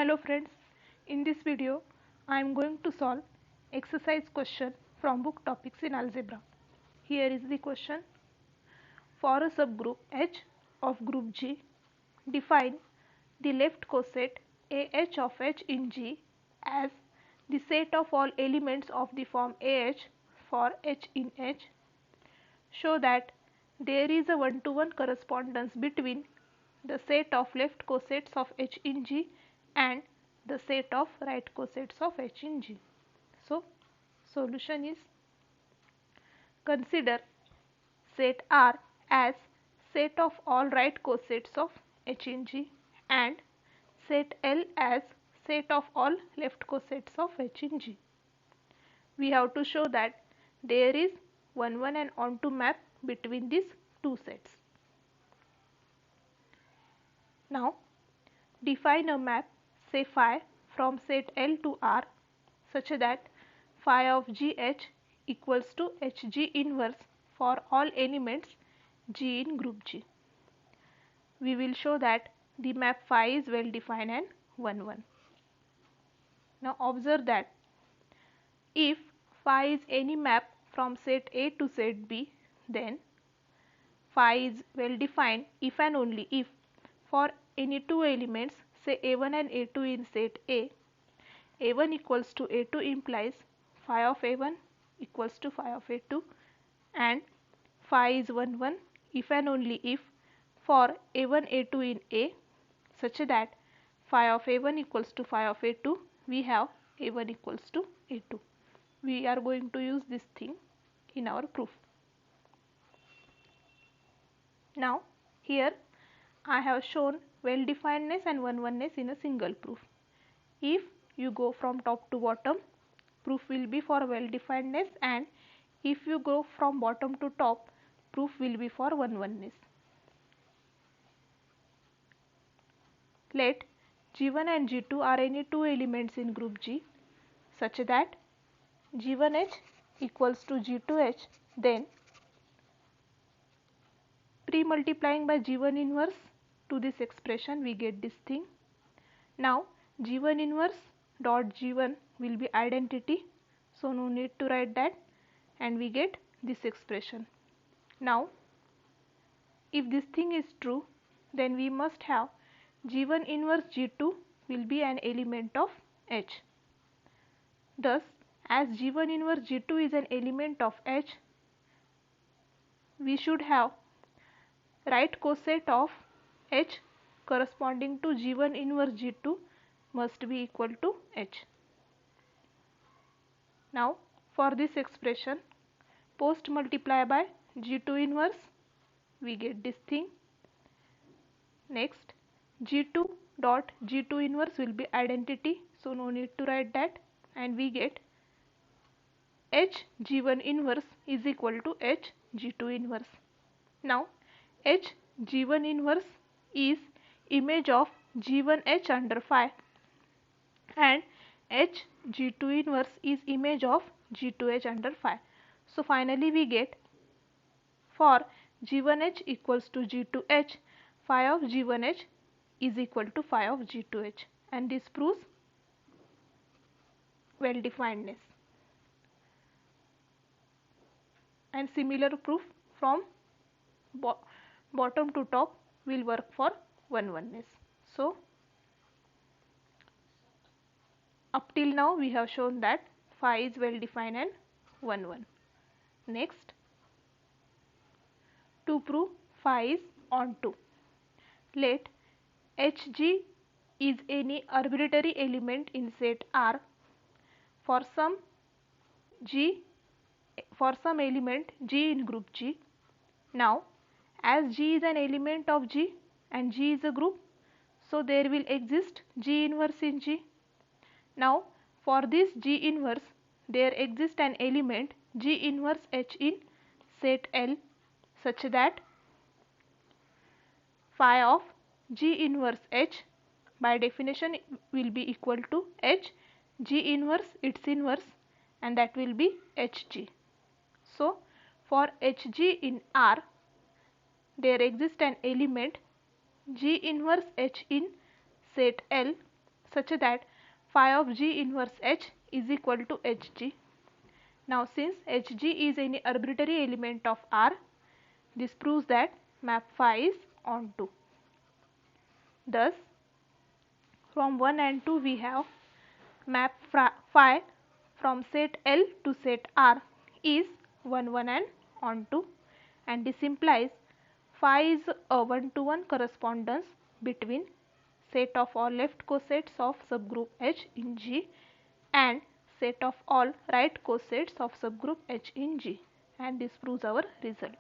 Hello friends, in this video I am going to solve exercise question from book Topics in Algebra. Here is the question. For a subgroup H of group G, define the left coset AH of H in G as the set of all elements of the form AH for H in H. Show that there is a one-to-one correspondence between the set of left cosets of H in G and the set of right cosets of H in G. So, solution is: consider set R as set of all right cosets of H in G and set L as set of all left cosets of H in G. We have to show that there is 1-1 and onto map between these two sets. Now, define a map, say phi, from set L to R such that phi of GH equals to HG inverse for all elements G in group G. We will show that the map phi is well defined and 1-1. Now observe that if phi is any map from set A to set B, then phi is well defined if and only if for any two elements, say A1 and A2 in set A, A1 equals to A2 implies phi of A1 equals to phi of A2, and phi is 1-1 if and only if for A1 A2 in A such that phi of A1 equals to phi of A2, we have A1 equals to A2. We are going to use this thing in our proof. Now here I have shown well definedness and 1-1ness in a single proof. If you go from top to bottom, proof will be for well definedness, and if you go from bottom to top, proof will be for 1-1ness. Let G1 and G2 are any two elements in group G such that G1H equals to G2H, then pre-multiplying by G1 inverse to this expression we get this thing. Now G1 inverse dot G1 will be identity, so no need to write that, and we get this expression. Now if this thing is true, then we must have G1 inverse G2 will be an element of H. Thus, as G1 inverse G2 is an element of H, we should have right coset of H corresponding to G1 inverse G2 must be equal to H. Now for this expression, post multiply by G2 inverse, we get this thing. Next, G2 dot G2 inverse will be identity, so no need to write that, and we get H G1 inverse is equal to H G2 inverse. Now H G1 inverse is image of G1H under phi, and H G2 inverse is image of G2H under phi. So finally we get for G1H equals to G2H, phi of G1H is equal to phi of G2H, and this proves well definedness. And similar proof from bottom to top will work for 1-1ness. So up till now we have shown that phi is well defined and 1-1. Next, to prove phi is onto, let Hg is any arbitrary element in set R for some element G in group G. Now as G is an element of G and G is a group, so there will exist G inverse in G. Now for this G inverse, there exists an element G inverse H in set L such that phi of G inverse H by definition will be equal to H G inverse its inverse, and that will be Hg. So for Hg in R, there exists an element G inverse H in set L such that phi of G inverse H is equal to Hg. Now since Hg is any arbitrary element of R, this proves that map phi is onto. Thus from 1 and 2 we have map phi from set L to set R is 1 1 and onto, and this implies phi is a one-to-one correspondence between set of all left cosets of subgroup H in G and set of all right cosets of subgroup H in G, and this proves our result.